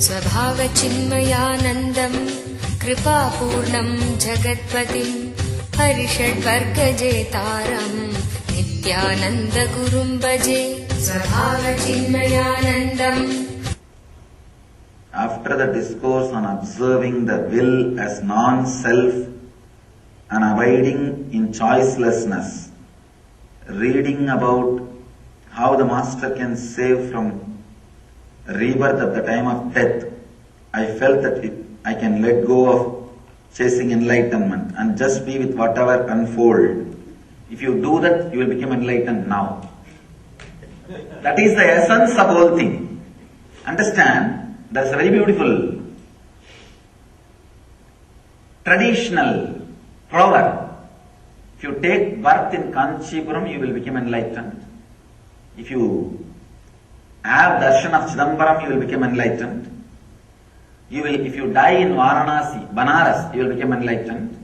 स्वभावचिन्मयानन्दम् कृपापूर्णम् जगत्पतिम् हरिषड्वर्गजेतारम् नित्यानन्दगुरुम् भजे स्वभावचिन्मयानन्दम्. After the discourse on observing the will as non-self and abiding in choicelessness, reading about how the Master can save from rebirth at the time of death, I felt that I can let go of chasing enlightenment and just be with whatever unfolds. If you do that, you will become enlightened now. That is the essence of whole thing. Understand? That's a very beautiful traditional proverb. If you take birth in Kanchipuram, you will become enlightened. If you have darshan of Chidambaram, you will become enlightened. If you die in Varanasi, Banaras, you will become enlightened.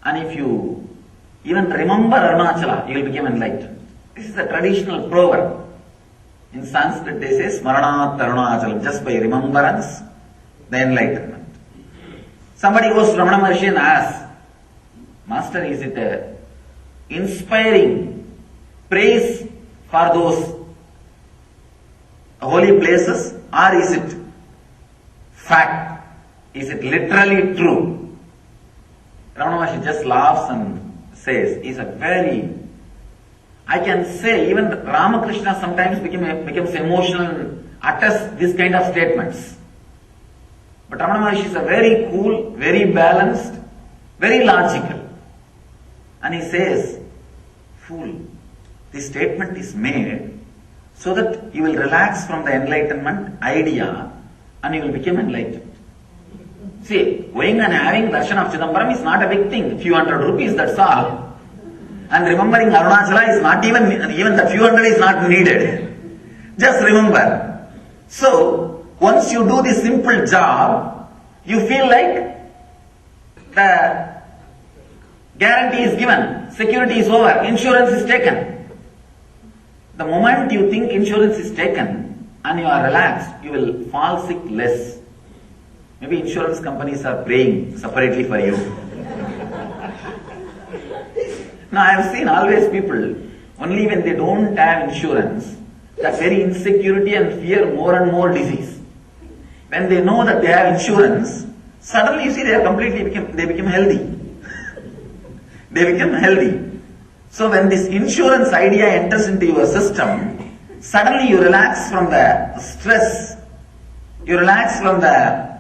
And if you even remember Arunachala, you will become enlightened. This is the traditional proverb. In Sanskrit they say Smaranat Arunachalam, just by remembrance, the enlightenment. Somebody goes to Ramana Maharshi and asks, Master, is it a inspiring praise for those holy places, or is it fact? Is it literally true? Ramana Maharshi just laughs and says, I can say even Ramakrishna sometimes becomes emotional and utters this kind of statements. But Ramana Maharshi is a very cool, very balanced, very logical. And he says, fool, this statement is made so that you will relax from the enlightenment idea and you will become enlightened. See, going and having darshan of Chidambaram is not a big thing. Few hundred rupees, that's all. And remembering Arunachala is not even the few hundred is not needed. Just remember. So, once you do this simple job, you feel like the guarantee is given, security is over, insurance is taken. The moment you think insurance is taken and you are relaxed, you will fall sick less. Maybe insurance companies are praying separately for you. Now I have seen always people, only when they don't have insurance, that very insecurity and fear more and more disease. When they know that they have insurance, suddenly you see they become healthy. They become healthy. So when this insurance idea enters into your system, suddenly you relax from the stress, you relax from the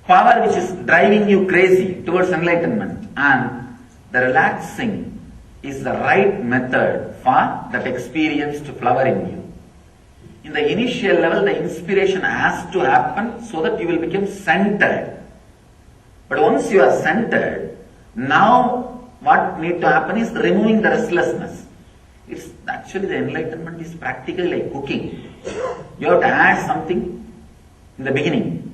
power which is driving you crazy towards enlightenment, and the relaxing is the right method for that experience to flower in you. In the initial level, the inspiration has to happen so that you will become centered. But once you are centered, now what needs to happen is removing the restlessness. It's actually the enlightenment is practically like cooking. You have to add something in the beginning,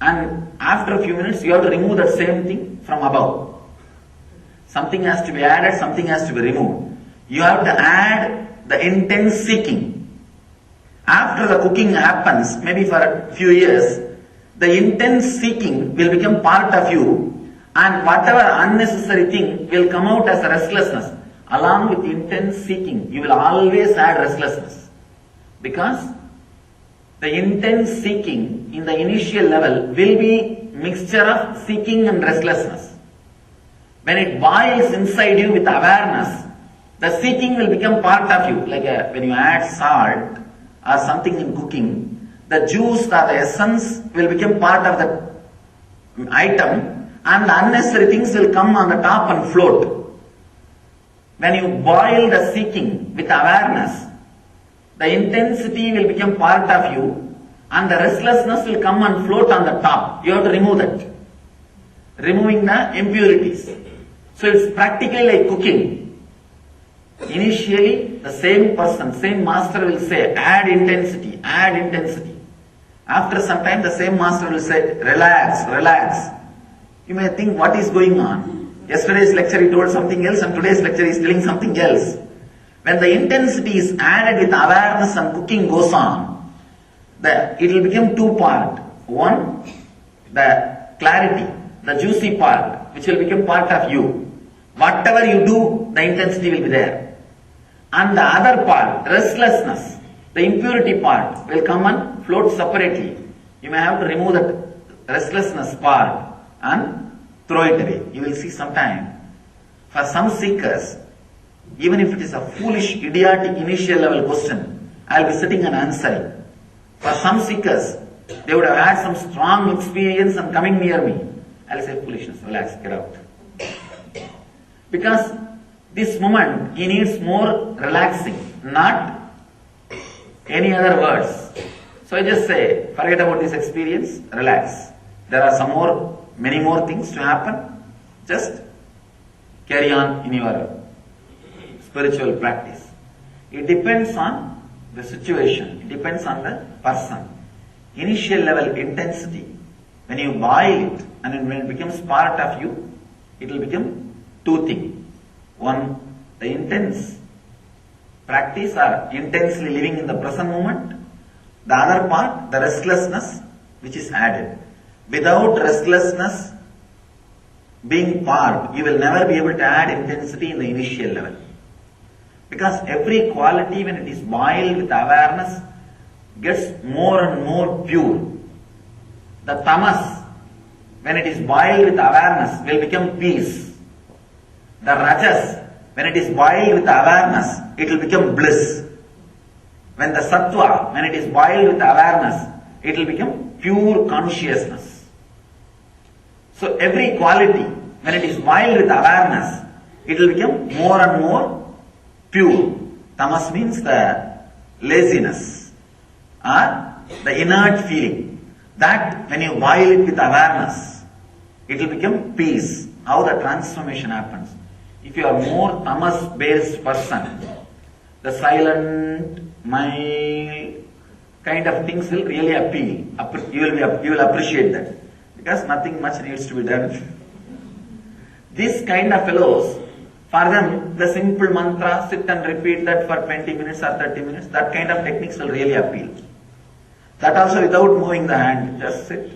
and after a few minutes you have to remove that same thing from above. Something has to be added, something has to be removed. You have to add the intense seeking. After the cooking happens, maybe for a few years, the intense seeking will become part of you, and whatever unnecessary thing will come out as a restlessness. Along with intense seeking, you will always add restlessness. Because the intense seeking in the initial level will be mixture of seeking and restlessness. When it boils inside you with awareness, the seeking will become part of you. Like when you add salt or something in cooking, the juice or the essence will become part of the item, and the unnecessary things will come on the top and float. When you boil the seeking with awareness, the intensity will become part of you, and the restlessness will come and float on the top. You have to remove that. Removing the impurities. So it's practically like cooking. Initially, the same person, same master will say, add intensity, add intensity. After some time, the same master will say, relax, relax. You may think, what is going on? Yesterday's lecture he told something else, and today's lecture he is telling something else. When the intensity is added with awareness and cooking goes on, it will become two part. One, the clarity, the juicy part, which will become part of you. Whatever you do, the intensity will be there. And the other part, restlessness, the impurity part, will come and float separately. You may have to remove that restlessness part and throw it away. You will see sometime. For some seekers, even if it is a foolish, idiotic, initial level question, I will be sitting and answering. For some seekers, they would have had some strong experience and coming near me. I will say, foolishness, relax, get out. Because this moment, he needs more relaxing, not any other words. So I just say, forget about this experience, relax. There are many more things to happen. Just carry on in your spiritual practice. It depends on the situation. It depends on the person. Initial level intensity, when you boil it and when it becomes part of you, it will become two things. One, the intense practice or intensely living in the present moment. The other part, the restlessness, which is added. Without restlessness being part, you will never be able to add intensity in the initial level. Because every quality, when it is boiled with awareness, gets more and more pure. The tamas, when it is boiled with awareness, will become peace. The rajas, when it is boiled with awareness, it will become bliss. When the sattva, when it is boiled with awareness, it will become pure consciousness. So every quality, when it is boiled with awareness, it will become more and more pure. Tamas means the laziness or the inert feeling. That when you boil it with awareness, it will become peace. How the transformation happens. If you are more tamas-based person, the silent, mild kind of things will really appeal. You will appreciate that. Because nothing much needs to be done. This kind of fellows, for them, the simple mantra, sit and repeat that for 20 minutes or 30 minutes, that kind of techniques will really appeal. That also without moving the hand, just sit.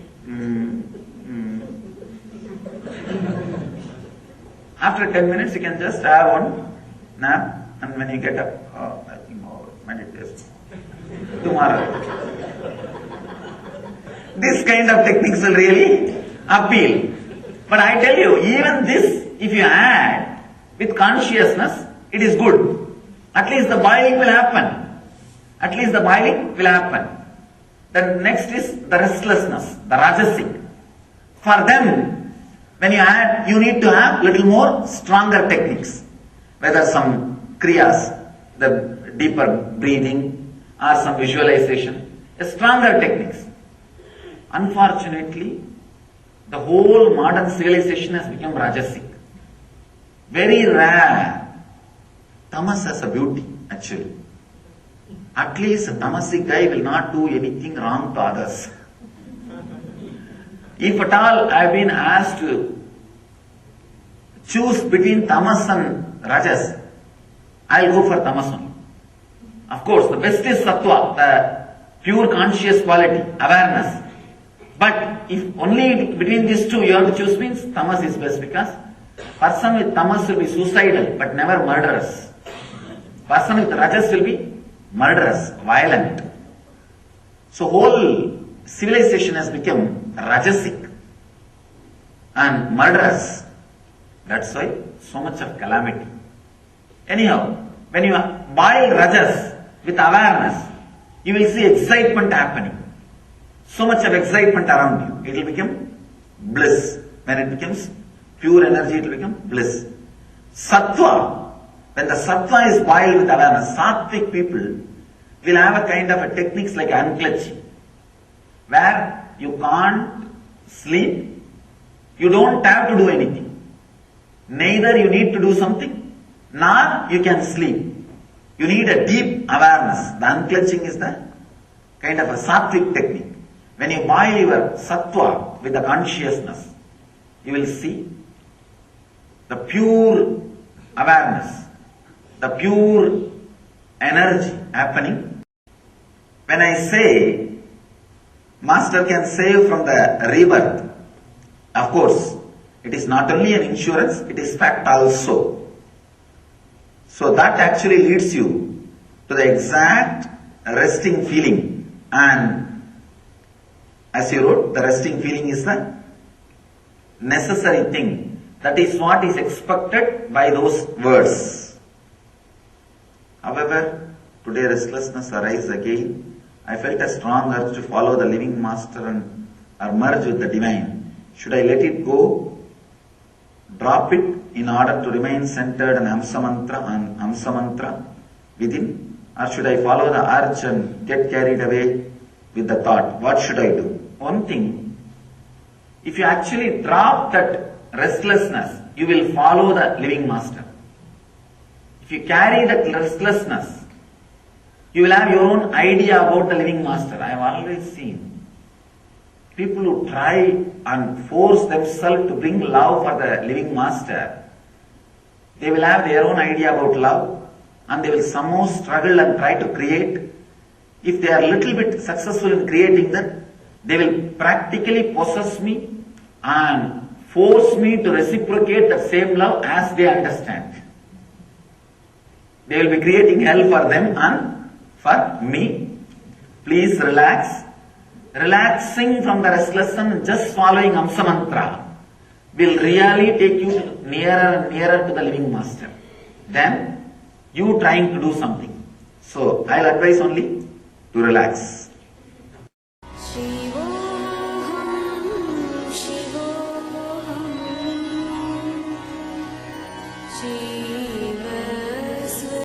After 10 minutes, you can just have one nap, and when you get up, I think meditation. Tomorrow. This kind of techniques will really appeal. But I tell you, even this, if you add with consciousness, it is good. At least the boiling will happen. At least the boiling will happen. Then next is the restlessness, the rajasic. For them, when you add, you need to have little more stronger techniques. Whether some kriyas, the deeper breathing, or some visualization, stronger techniques. Unfortunately, the whole modern civilization has become rajasic. Very rare. Tamas has a beauty, actually. At least a tamasic guy will not do anything wrong to others. If at all I have been asked to choose between tamas and rajas, I will go for tamas only. Of course, the best is sattva, the pure conscious quality, awareness. But if only between these two you have to choose, means tamas is best, because person with tamas will be suicidal but never murderous. Person with rajas will be murderous, violent. So whole civilization has become rajasic and murderous. That's why so much of calamity. Anyhow, when you boil rajas with awareness, you will see excitement happening. So much of excitement around you. It will become bliss. When it becomes pure energy, it will become bliss. Sattva, when the sattva is boiled with awareness, sattvic people will have a kind of a techniques like unclenching, where you can't sleep, you don't have to do anything. Neither you need to do something, nor you can sleep. You need a deep awareness. The unclenching is the kind of a sattvic technique. When you boil your sattva with the consciousness, you will see the pure awareness, the pure energy happening. When I say Master can save from the rebirth. Of course, it is not only an insurance, it is fact also. So that actually leads you to the exact resting feeling. And as you wrote, the resting feeling is the necessary thing. That is what is expected by those words. However, today restlessness arises again. I felt a strong urge to follow the living master and or merge with the divine. Should I let it go, drop it in order to remain centered on Amsa mantra within, or should I follow the urge and get carried away with the thought? What should I do? One thing, if you actually drop that restlessness, you will follow the living master. If you carry that restlessness, you will have your own idea about the living master. I have always seen people who try and force themselves to bring love for the living master. They will have their own idea about love and they will somehow struggle and try to create. If they are a little bit successful in creating that, they will practically possess me and force me to reciprocate the same love as they understand. They will be creating hell for them and for me. Please relax. Relaxing from the restlessness and just following Amsa mantra will really take you nearer and nearer to the living master than you trying to do something. So I'll advise only to relax.